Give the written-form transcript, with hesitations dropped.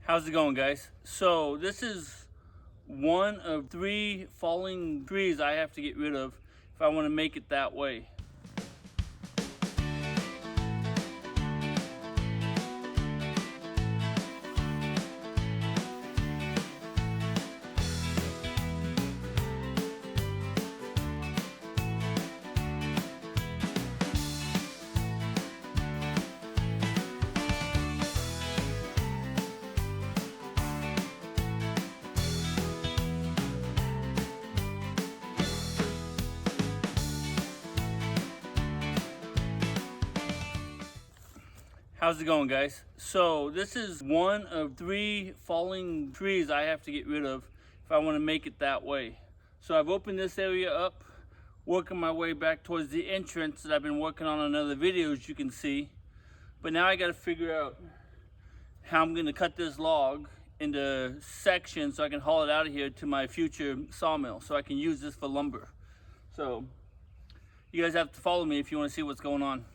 How's it going, guys? So this is one of 3 falling trees I have to get rid of if I want to make it that way. How's it going, guys? So this is one of 3 falling trees I have to get rid of if I want to make it that way. So I've opened this area up, working my way back towards the entrance that I've been working on in other videos, you can see. But now I got to figure out how I'm going to cut this log into sections so I can haul it out of here to my future sawmill so I can use this for lumber. So you guys have to follow me if you want to see what's going on.